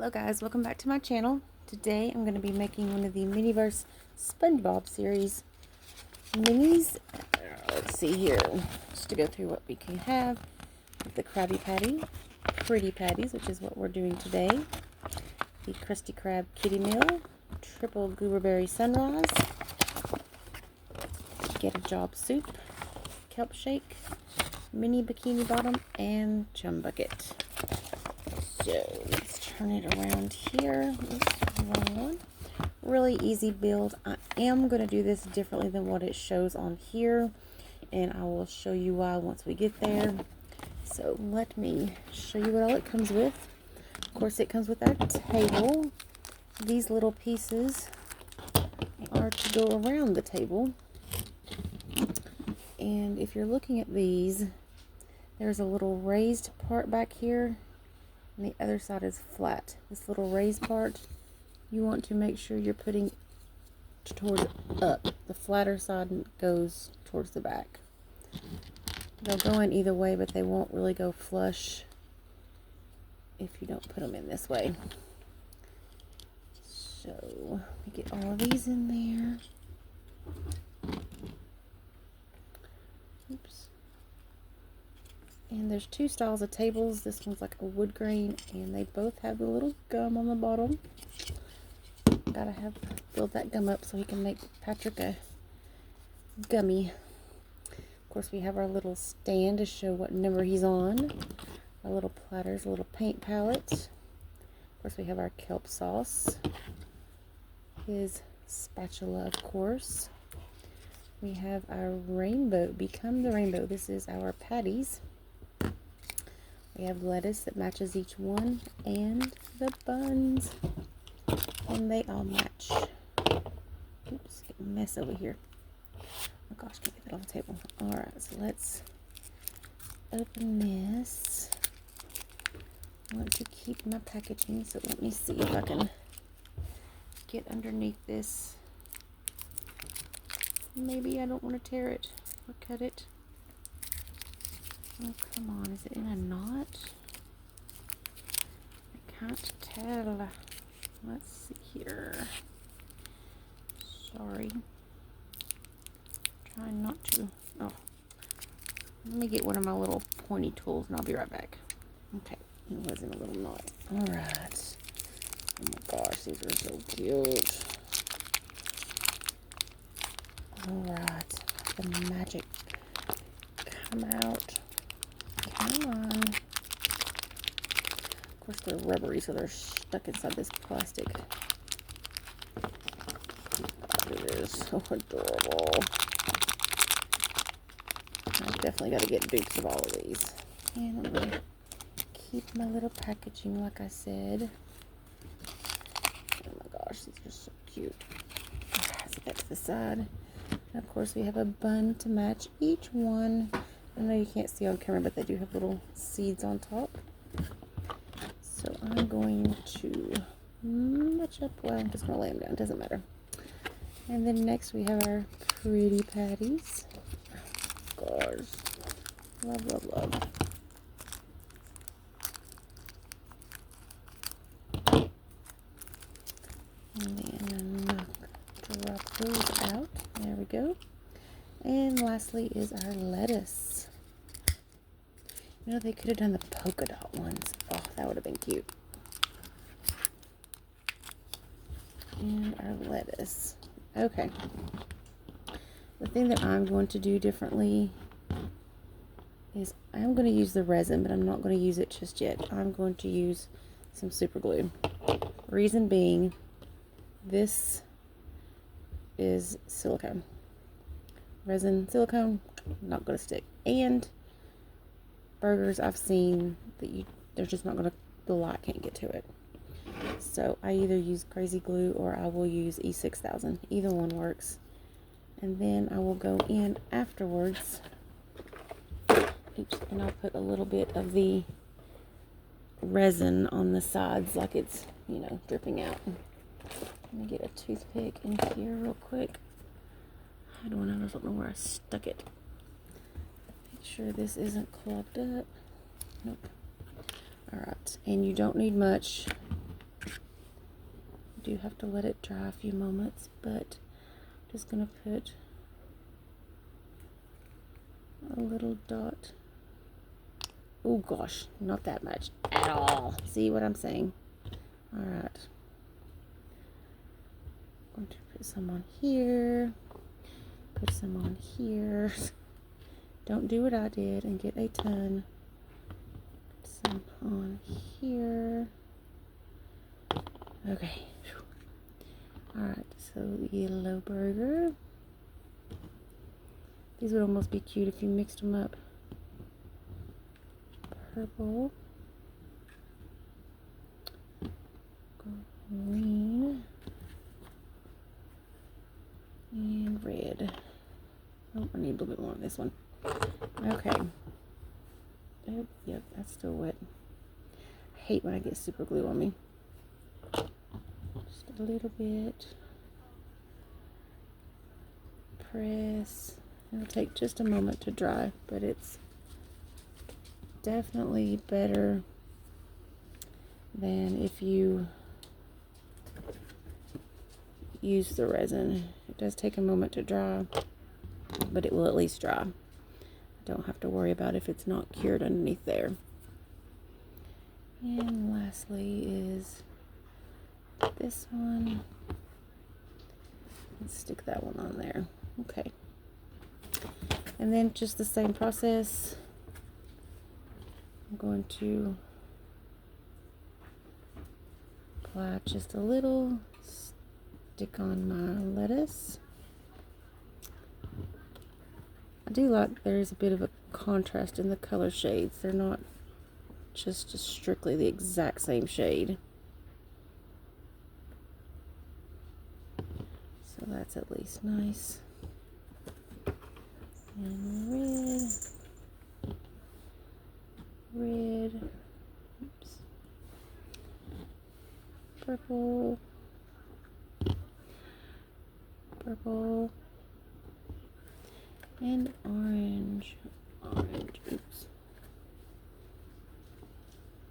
Hello guys, welcome back to my channel. Today I'm going to be making one of the Miniverse Spongebob series minis. Let's see here, just to go through what we can have. The Krabby Patty, Pretty Patties, which is what we're doing today. The Krusty Krab Kitty Meal, Triple Gooberberry Sunrise, Get a Job Soup, Kelp Shake, Mini Bikini Bottom, and Chum Bucket. So let's turn it around here. Oops, wrong one. Really easy build. I am going to do this differently than what it shows on here, and I will show you why once we get there. So let me show you what all it comes with. Of course, it comes with our table. These little pieces are to go around the table. And if you're looking at these, there's a little raised part back here. And the other side is flat. This little raised part, you want to make sure you're putting towards up. The flatter side goes towards the back. They'll go in either way, but they won't really go flush if you don't put them in this way. So, we get all of these in there. Oops. And there's two styles of tables. This one's like a wood grain, and they both have the little gum on the bottom. Gotta build that gum up so he can make Patrick a gummy. Of course, we have our little stand to show what number he's on. Our little platters, a little paint palette. Of course, we have our kelp sauce. His spatula, of course. We have our rainbow, Become the Rainbow. This is our patties. We have lettuce that matches each one, and the buns, and they all match. Oops, getting a mess over here. Oh gosh, can't get that off the table. Alright, so let's open this. I want to keep my packaging, so let me see if I can get underneath this. Maybe I don't want to tear it or cut it. Oh, come on. Is it in a knot? I can't tell. Let's see here. Sorry. Trying not to. Oh. Let me get one of my little pointy tools and I'll be right back. Okay. It was in a little knot. Alright. Oh my gosh, these are so cute. Alright. The magic come out. Come on. Of course, they're rubbery, so they're stuck inside this plastic. It is so adorable. I've definitely got to get dupes of all of these. And I'm going to keep my little packaging, like I said. Oh my gosh, these are so cute. Set that to the side. And of course, we have a bun to match each one. I know you can't see on camera, but they do have little seeds on top. So I'm going to match up. Well, I'm just going to lay them down. Doesn't matter. And then next we have our Pretty Patties. Oh, gosh. Love, love, love. And then drop those out. There we go. And lastly is our lettuce. You know, they could have done the polka dot ones. Oh, that would have been cute. And our lettuce. Okay. The thing that I'm going to do differently is I'm going to use the resin, but I'm not going to use it just yet. I'm going to use some super glue. Reason being, this is silicone. Resin, silicone, not going to stick. And burgers I've seen that they're just not going to, the light can't get to it. So I either use crazy glue or I will use E6000. Either one works. And then I will go in afterwards. Oops, and I'll put a little bit of the resin on the sides like it's, you know, dripping out. Let me get a toothpick in here real quick. I don't know where I stuck it. Make sure this isn't clogged up. Nope. Alright, and you don't need much. You do have to let it dry a few moments, but I'm just going to put a little dot. Oh gosh, not that much at all. See what I'm saying? Alright. I'm going to put some on here. Put some on here. Don't do what I did and get a ton. Put some on here. Okay. Alright, so yellow burger. These would almost be cute if you mixed them up. Purple. Green. And red. Oh, I need a little bit more on this one. Okay. Oh, yep, that's still wet. I hate when I get super glue on me. Just a little bit. Press. It'll take just a moment to dry, but it's definitely better than if you use the resin. It does take a moment to dry, but it will at least dry. I don't have to worry about if it's not cured underneath there. And lastly is this one. Let's stick that one on there. Okay. And then just the same process. I'm going to apply just a little, stick on my lettuce. I do like there's a bit of a contrast in the color shades. They're not just strictly the exact same shade. So that's at least nice. And red, oops, purple, and orange, oops,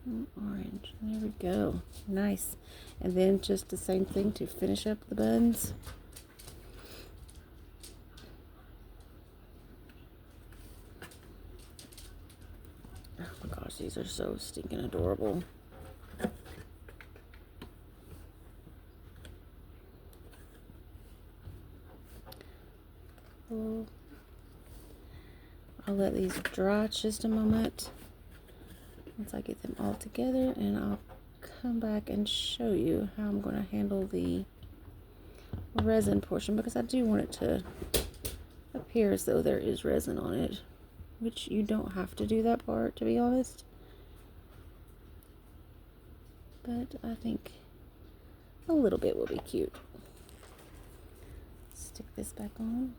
and orange. There we go. Nice. And then just the same thing to finish up the buns. Oh my gosh, these are so stinking adorable. I'll let these dry just a moment once I get them all together, and I'll come back and show you how I'm going to handle the resin portion, because I do want it to appear as though there is resin on it, which you don't have to do that part, to be honest, but I think a little bit will be cute. Stick this back on,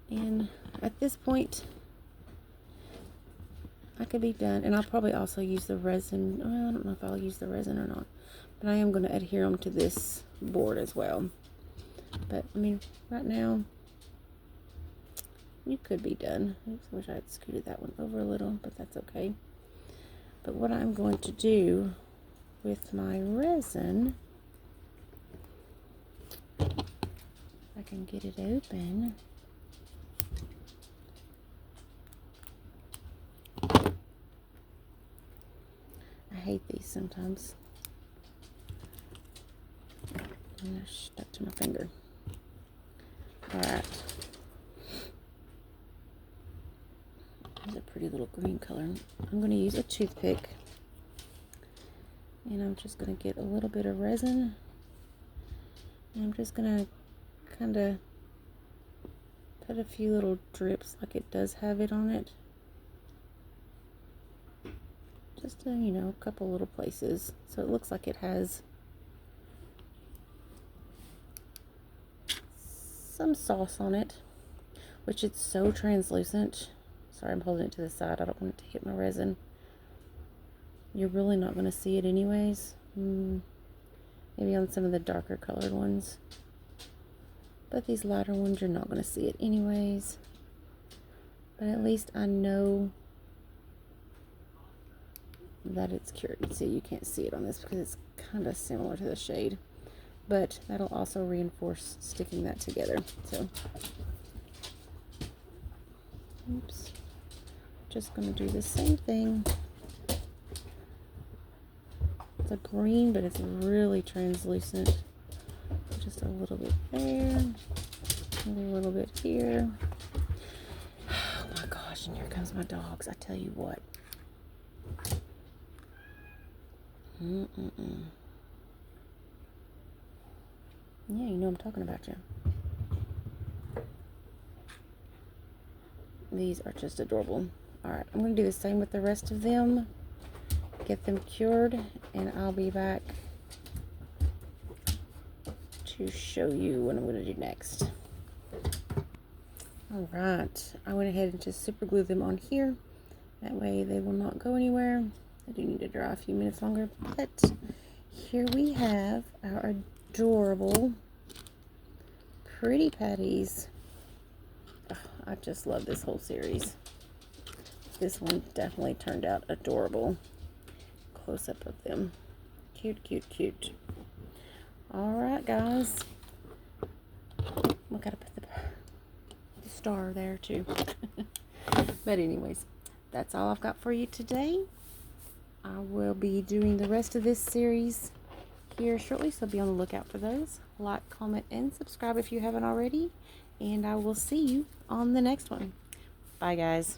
and at this point I could be done, and I'll probably also use the resin. Well, I don't know if I'll use the resin or not, but I am going to adhere them to this board as well. But I mean, right now you could be done. I just wish I had scooted that one over a little, but that's okay. But what I'm going to do with my resin, if I can get it open. I hate these sometimes. And they're stuck to my finger. Alright. There's a pretty little green color. I'm going to use a toothpick. And I'm just going to get a little bit of resin. And I'm just going to kind of put a few little drips like it does have it on it. Just you know, a couple little places, so it looks like it has some sauce on it, which it's so translucent. Sorry, I'm holding it to the side. I don't want it to hit my resin. You're really not going to see it anyways. Maybe on some of the darker colored ones, but these lighter ones you're not going to see it anyways. But at least I know that it's cured. See, you can't see it on this because it's kind of similar to the shade, but that'll also reinforce sticking that together. So, oops, just gonna do the same thing. It's a green, but it's really translucent. Just a little bit there, another little bit here. Oh my gosh, and here comes my dogs. I tell you what. Yeah, you know I'm talking about you. These are just adorable. Alright, I'm going to do the same with the rest of them. Get them cured, and I'll be back to show you what I'm going to do next. Alright, I went ahead and just super glued them on here. That way they will not go anywhere. I do need to dry a few minutes longer, but here we have our adorable pretty patties. Oh, I just love this whole series. This one definitely turned out adorable. Close up of them. Cute, cute, cute. Alright, guys. We gotta put the star there too. But anyways, that's all I've got for you today. I will be doing the rest of this series here shortly, so be on the lookout for those. Like, comment, and subscribe if you haven't already. And I will see you on the next one. Bye, guys.